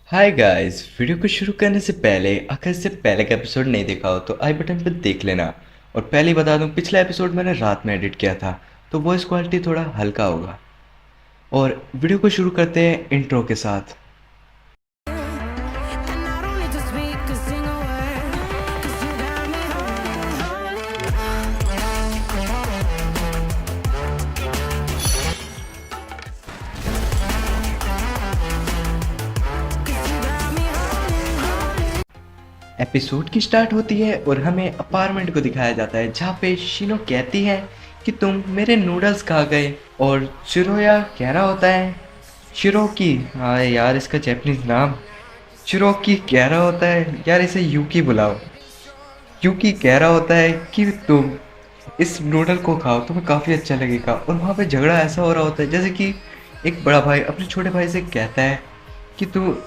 Hi guys, video को शुरू करने से पहले अगर इससे पहले का एपिसोड नहीं देखा हो तो आई बटन पर देख लेना। और पहले ही बता दूं, पिछला एपिसोड मैंने रात में एडिट किया था तो वॉइस क्वालिटी थोड़ा हल्का होगा। और वीडियो को शुरू करते हैं इंट्रो के साथ। एपिसोड की स्टार्ट होती है और हमें अपार्टमेंट को दिखाया जाता है जहाँ पे शिनो कहती है कि तुम मेरे नूडल्स खा गए। और शिरोया कह रहा होता है, शिरोकी, हाँ यार इसका जैपनीज नाम, शिरोकी कह रहा होता है यार इसे यूकी बुलाओ। यूकी कह रहा होता है कि तुम इस नूडल को खाओ, तुम्हें काफ़ी अच्छा लगेगा। और वहाँ पे झगड़ा ऐसा हो रहा होता है जैसे कि एक बड़ा भाई अपने छोटे भाई से कहता है कि तू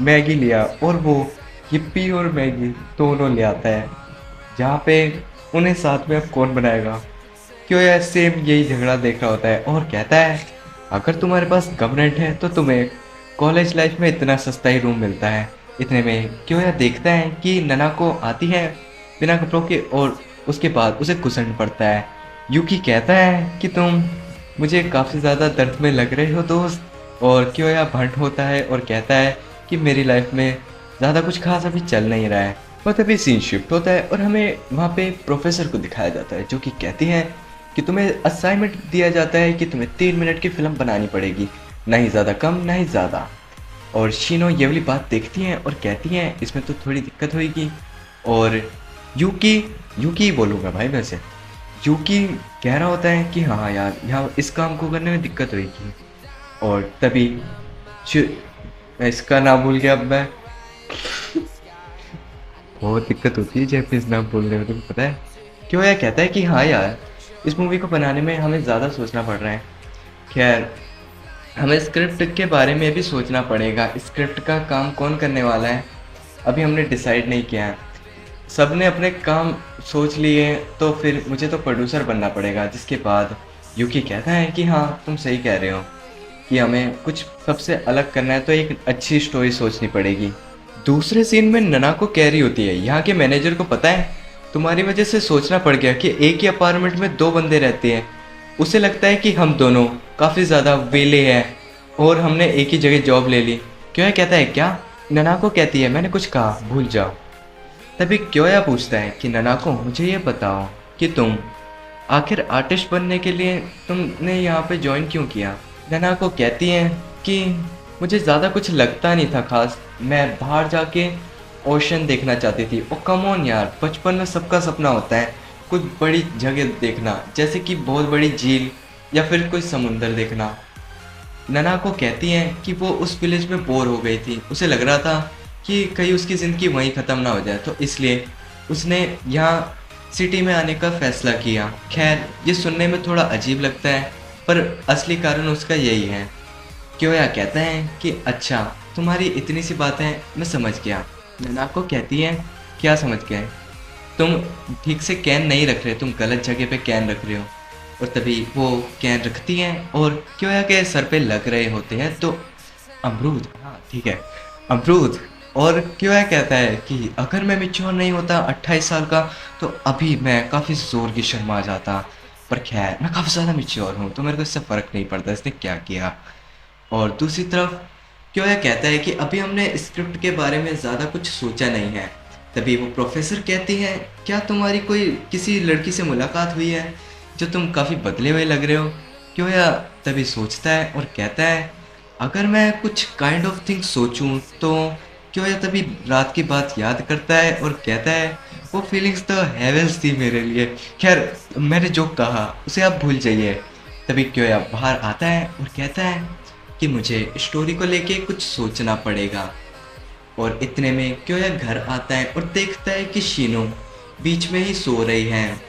मैगी लिया, और वो यिप्पी और मैगी दोनों ले आता है। जहाँ पे उन्हें साथ में अब कौन बनाएगा, क्यों यार सेम यही झगड़ा देख रहा होता है। और कहता है अगर तुम्हारे पास गवर्नमेंट है तो तुम्हें कॉलेज लाइफ में इतना सस्ता ही रूम मिलता है। इतने में क्यों यार देखता है कि नना को आती है बिना कपड़ों के, और उसके बाद उसे घुसट पड़ता है। यूकी कहता है कि तुम मुझे काफ़ी ज़्यादा दर्द में लग रहे हो दोस्त। और क्यों यार भंट होता है और कहता है कि मेरी लाइफ में ज़्यादा कुछ खास अभी चल नहीं रहा है। और तभी सीन शिफ्ट होता है और हमें वहाँ पे प्रोफेसर को दिखाया जाता है जो कि कहती हैं कि तुम्हें असाइनमेंट दिया जाता है कि तुम्हें 3 मिनट की फिल्म बनानी पड़ेगी, ना ही ज़्यादा कम ना ही ज़्यादा। और शीनो ये वाली बात देखती हैं और कहती हैं इसमें तो थोड़ी दिक्कत होगी। और यूकी, यूकी बोलूँगा भाई वैसे, यूकी कह रहा होता है कि हाँ यार यहाँ इस काम को करने में दिक्कत होगी। और तभी मैं इसका नाम भूल गया अब मैं। बहुत दिक्कत होती है जैपनीज नाम बोलने में, तुम्हें पता है क्यों। यह कहता है कि हाँ यार इस मूवी को बनाने में हमें ज़्यादा सोचना पड़ रहा है। खैर हमें स्क्रिप्ट के बारे में भी सोचना पड़ेगा, स्क्रिप्ट का काम कौन करने वाला है अभी हमने डिसाइड नहीं किया है। सब ने अपने काम सोच लिए तो फिर मुझे तो प्रोड्यूसर बनना पड़ेगा। जिसके बाद यूकी कहता है कि हाँ तुम सही कह रहे हो कि हमें कुछ सबसे अलग करना है तो एक अच्छी स्टोरी सोचनी पड़ेगी। दूसरे सीन में नना को कह रही होती है यहाँ के मैनेजर को पता है तुम्हारी वजह से सोचना पड़ गया कि एक ही अपार्टमेंट में 2 बंदे रहते हैं। उसे लगता है कि हम दोनों काफ़ी ज़्यादा वेले हैं और हमने एक ही जगह जॉब ले ली। क्यों कहता है क्या, नना को कहती है मैंने कुछ कहा भूल जाओ। तभी क्योया पूछता है कि नना को मुझे ये बताओ कि तुम आखिर आर्टिस्ट बनने के लिए तुमने यहाँ पे ज्वाइन क्यों किया। नना को कहती है कि मुझे ज़्यादा कुछ लगता नहीं था खास, मैं बाहर जाके ओशन देखना चाहती थी। और कम ऑन यार, बचपन में सबका सपना होता है कुछ बड़ी जगह देखना, जैसे कि बहुत बड़ी झील या फिर कोई समुंदर देखना। नना को कहती हैं कि वो उस विलेज में बोर हो गई थी, उसे लग रहा था कि कहीं उसकी ज़िंदगी वहीं ख़त्म ना हो जाए, तो इसलिए उसने यहाँ सिटी में आने का फ़ैसला किया। खैर ये सुनने में थोड़ा अजीब लगता है पर असली कारण उसका यही है। क्योया कहता है कि अच्छा तुम्हारी इतनी सी बातें मैं समझ गया। नना को कहती है क्या समझ गए, तुम ठीक से कैन नहीं रख रहे, तुम गलत जगह पे कैन रख रहे हो। और तभी वो कैन रखती हैं और क्योया के सर पे लग रहे होते हैं तो अमरूद, हाँ ठीक है अमरूद। और क्योया कहता है कि अगर मैं मैच्योर नहीं होता 28 साल का तो अभी मैं काफ़ी ज़ोर की शर्मा जाता, पर खैर मैं काफ़ी ज़्यादा मैच्योर हूँ तो मेरे को इससे फ़र्क नहीं पड़ता इसने क्या किया। और दूसरी तरफ क्योया कहता है कि अभी हमने स्क्रिप्ट के बारे में ज़्यादा कुछ सोचा नहीं है। तभी वो प्रोफेसर कहती है क्या तुम्हारी कोई किसी लड़की से मुलाकात हुई है जो तुम काफ़ी बदले हुए लग रहे हो। क्योया तभी सोचता है और कहता है अगर मैं कुछ काइंड ऑफ थिंग सोचूं तो। क्योया तभी रात की बात याद करता है और कहता है वो फीलिंग्स तो हेवंस थी मेरे लिए। खैर मैंने जो कहा उसे आप भूल जाइए। तभी क्योया बाहर आता है और कहता है कि मुझे स्टोरी को लेके कुछ सोचना पड़ेगा। और इतने में क्योया घर आता है और देखता है कि शीनो बीच में ही सो रही है।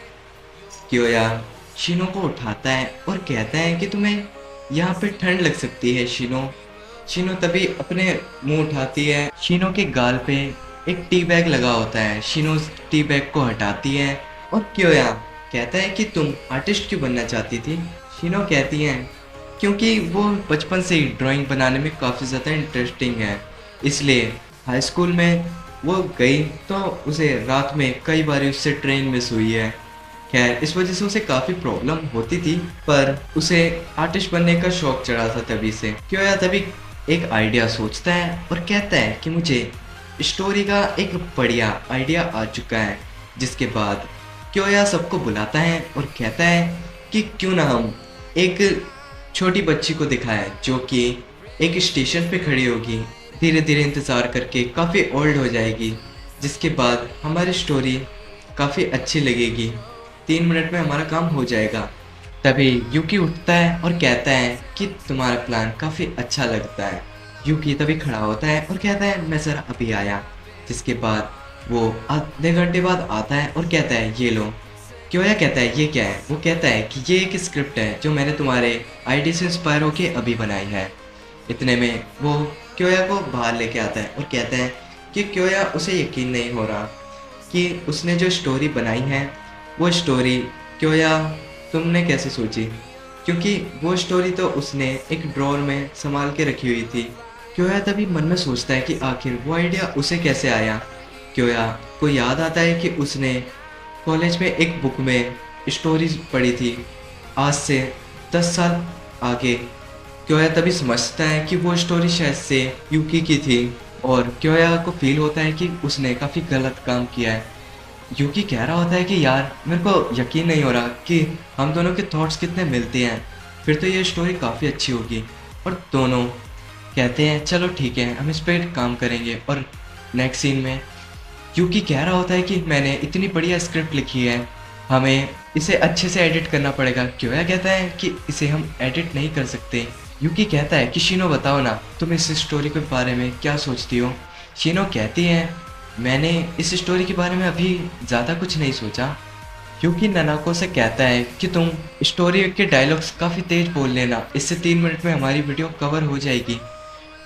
क्योया शीनो को उठाता है और कहता है कि तुम्हें यहाँ पे ठंड लग सकती है शीनो। शीनो तभी अपने मुंह उठाती है, शीनो के गाल पे एक टी बैग लगा होता है। शीनो उस टी बैग को हटाती है और क्योया कहता है कि तुम आर्टिस्ट क्यों बनना चाहती थी। शीनो कहती है क्योंकि वो बचपन से ही ड्राइंग बनाने में काफ़ी ज़्यादा इंटरेस्टिंग है। इसलिए हाई स्कूल में वो गई तो उसे रात में कई बार उससे ट्रेन मिस हुई है। खैर इस वजह से उसे काफ़ी प्रॉब्लम होती थी, पर उसे आर्टिस्ट बनने का शौक चढ़ा था तभी से। क्यों तभी एक आइडिया सोचता है और कहता है कि मुझे स्टोरी का एक बढ़िया आइडिया आ चुका है। जिसके बाद क्यों सबको बुलाता है और कहता है कि क्यों ना हम एक छोटी बच्ची को दिखाएं जो कि एक स्टेशन पे खड़ी होगी, धीरे धीरे इंतज़ार करके काफ़ी ओल्ड हो जाएगी, जिसके बाद हमारी स्टोरी काफ़ी अच्छी लगेगी, 3 मिनट में हमारा काम हो जाएगा। तभी यूकी उठता है और कहता है कि तुम्हारा प्लान काफ़ी अच्छा लगता है। यूकी तभी खड़ा होता है और कहता है मैं ज़रा अभी आया। जिसके बाद वो आधे घंटे बाद आता है और कहता है ये लो। क्योया कहता है ये क्या है? वो कहता है कि ये एक स्क्रिप्ट है जो मैंने तुम्हारे आईडी से इंस्पायर होके अभी बनाई है। इतने में वो क्योया को बाहर लेके आता है और कहता है कि क्योया उसे यकीन नहीं हो रहा कि उसने जो स्टोरी बनाई है वो स्टोरी क्योया तुमने कैसे सोची, क्योंकि वो स्टोरी तो उसने एक ड्रॉअर में संभाल के रखी हुई थी। क्योया तभी मन में सोचता है कि आखिर वो आइडिया उसे कैसे आया। क्योया को याद आता है कि उसने कॉलेज में एक बुक में स्टोरीज पढ़ी थी आज से 10 साल आगे। क्योया तभी समझता है कि वो स्टोरी शायद से यूकी की थी और क्योया को फील होता है कि उसने काफ़ी गलत काम किया है। यूकी कह रहा होता है कि यार मेरे को यकीन नहीं हो रहा कि हम दोनों के थॉट्स कितने मिलते हैं, फिर तो ये स्टोरी काफ़ी अच्छी होगी। और दोनों कहते हैं चलो ठीक है हम इस पर काम करेंगे। और नेक्स्ट सीन में यूकी कह रहा होता है कि मैंने इतनी बढ़िया स्क्रिप्ट लिखी है, हमें इसे अच्छे से एडिट करना पड़ेगा। क्योया कहता है कि इसे हम एडिट नहीं कर सकते। यूकी कहता है कि शिनो बताओ ना तुम इस स्टोरी के बारे में क्या सोचती हो। शिनो कहती है मैंने इस स्टोरी के बारे में अभी ज़्यादा कुछ नहीं सोचा। यूकी ननाको से कहता है कि तुम स्टोरी के डायलॉग्स काफ़ी तेज बोल लेना, इससे 3 मिनट में हमारी वीडियो कवर हो जाएगी।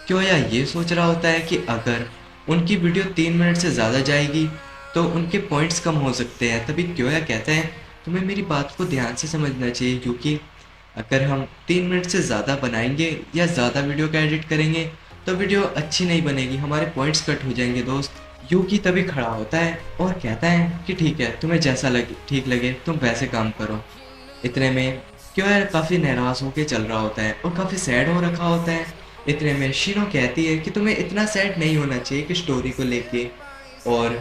क्योया ये सोच रहा होता है कि अगर उनकी वीडियो 3 मिनट से ज़्यादा जाएगी तो उनके पॉइंट्स कम हो सकते हैं। तभी क्योया कहता है तुम्हें मेरी बात को ध्यान से समझना चाहिए क्योंकि अगर हम 3 मिनट से ज़्यादा बनाएंगे या ज़्यादा वीडियो का एडिट करेंगे तो वीडियो अच्छी नहीं बनेगी, हमारे पॉइंट्स कट हो जाएंगे दोस्त। यूकी तभी खड़ा होता है और कहता है कि ठीक है तुम्हें जैसा लगे ठीक लगे तुम वैसे काम करो। इतने में क्योया काफ़ी नाराज़ होकर चल रहा होता है और काफ़ी सैड हो रखा होता है। इतने में शिनो कहती है कि तुम्हें इतना सैड नहीं होना चाहिए कि स्टोरी को लेके। और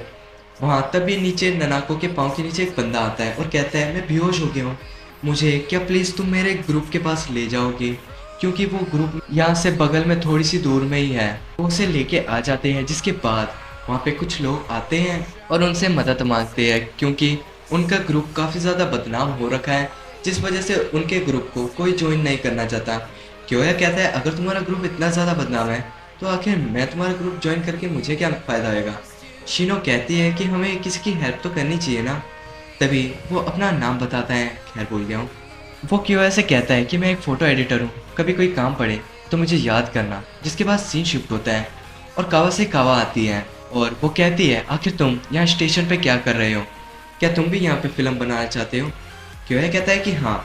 वहाँ तभी नीचे ननाको के पाँव के नीचे एक बंदा आता है और कहता है मैं बेहोश हो गया हूँ, मुझे क्या प्लीज़ तुम मेरे ग्रुप के पास ले जाओगे, क्योंकि वो ग्रुप यहाँ से बगल में थोड़ी सी दूर में ही है। वो उसे लेके आ जाते हैं। जिसके बाद वहाँ पे कुछ लोग आते हैं और उनसे मदद मांगते हैं क्योंकि उनका ग्रुप काफ़ी ज़्यादा बदनाम हो रखा है, जिस वजह से उनके ग्रुप को कोई ज्वाइन नहीं करना चाहता। क्योया कहता है अगर तुम्हारा ग्रुप इतना ज़्यादा बदनाम है तो आखिर मैं तुम्हारा ग्रुप ज्वाइन करके मुझे क्या फ़ायदा होगा। शिनो कहती है कि हमें किसी की हेल्प तो करनी चाहिए ना। तभी वो अपना नाम बताता है, खैर भूल गया हूँ। वो क्योया से कहता है कि मैं एक फ़ोटो एडिटर हूँ, कभी कोई काम पड़े तो मुझे याद करना। जिसके बाद सीन शिफ्ट होता है और कावा से कावा आती है और वो कहती है आखिर तुम यहाँ स्टेशन पे क्या कर रहे हो, क्या तुम भी यहाँ पे फिल्म बनाना चाहते हो। क्योया कहता है कि हाँ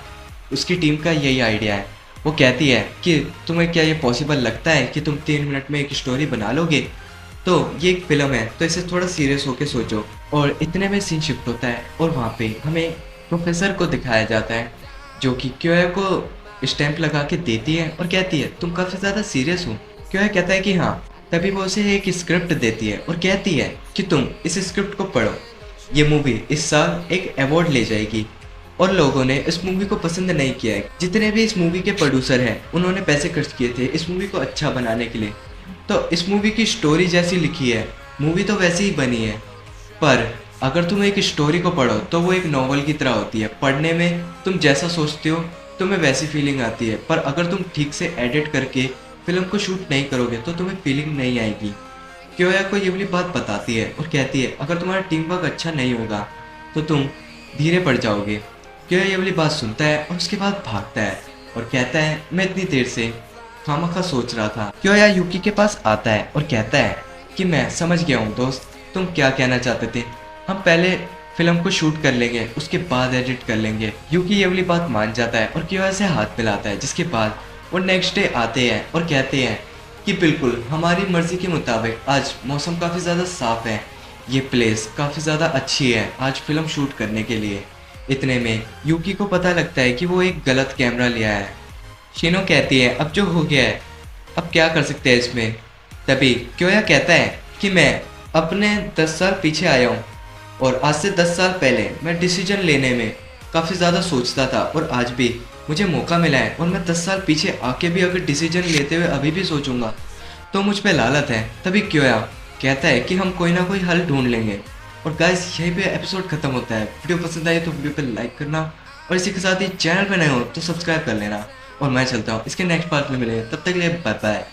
उसकी टीम का यही आइडिया है। वो कहती है कि तुम्हें क्या ये पॉसिबल लगता है कि तुम 3 मिनट में एक स्टोरी बना लोगे, तो ये एक फिल्म है तो इसे थोड़ा सीरियस होके सोचो। और इतने में सीन शिफ्ट होता है और वहाँ पे हमें प्रोफेसर को दिखाया जाता है जो कि क्योया को स्टैंप लगा के देती है और कहती है तुम काफ़ी ज़्यादा सीरियस हो। क्योया कहता है कि हाँ। तभी वो उसे एक स्क्रिप्ट देती है और कहती है कि तुम इस स्क्रिप्ट को पढ़ो, ये मूवी इस साल एक अवार्ड ले जाएगी। और लोगों ने इस मूवी को पसंद नहीं किया है। जितने भी इस मूवी के प्रोड्यूसर हैं उन्होंने पैसे खर्च किए थे इस मूवी को अच्छा बनाने के लिए, तो इस मूवी की स्टोरी जैसी लिखी है मूवी तो वैसी ही बनी है, पर अगर तुम एक स्टोरी को पढ़ो तो वो एक नॉवल की तरह होती है। पढ़ने में तुम जैसा सोचते हो तुम्हें वैसी फीलिंग आती है, पर अगर तुम ठीक से एडिट करके फिल्म को शूट नहीं करोगे तो तुम्हें फीलिंग नहीं आएगी। क्योया को ये वाली बात बताती है और कहती है अगर तुम्हारा टीम वर्क अच्छा नहीं होगा तो तुम धीरे पड़ जाओगे। क्योया ये वाली बात सुनता है और उसके बाद भागता है और कहता है मैं इतनी देर से खामखा सोच रहा था। क्योया यूकी के पास आता है और कहता है कि मैं समझ गया हूँ दोस्त, तुम क्या कहना चाहते थे, हम पहले फिल्म को शूट कर लेंगे उसके बाद एडिट कर लेंगे। यूकी ये वाली बात मान जाता है और क्योया से हाथ मिलाता है। जिसके बाद वो नेक्स्ट डे आते हैं और कहते हैं कि बिल्कुल हमारी मर्जी के मुताबिक आज मौसम काफ़ी ज़्यादा साफ है, ये प्लेस काफ़ी ज़्यादा अच्छी है आज फिल्म शूट करने के लिए। इतने में यूकी को पता लगता है कि वो एक गलत कैमरा लिया है। शिनो कहती है अब जो हो गया है अब क्या कर सकते हैं इसमें। तभी क्योया कहता है कि मैं अपने 10 साल पीछे आया हूँ और आज से 10 साल पहले मैं डिसीजन लेने में काफ़ी ज़्यादा सोचता था और आज भी मुझे मौका मिला है और मैं 10 साल पीछे आके भी अगर डिसीजन लेते हुए अभी भी सोचूंगा तो मुझ पे लालत है। तभी क्योया कहता है कि हम कोई ना कोई हल ढूंढ लेंगे। और गाइस यहीं पे एपिसोड खत्म होता है। वीडियो पसंद आई तो वीडियो पे लाइक करना और इसी के साथ ही चैनल पे नए हो तो सब्सक्राइब कर लेना। और मैं चलता हूँ इसके नेक्स्ट पार्ट में मिलेंगे, तब तक के लिए बाय बाय।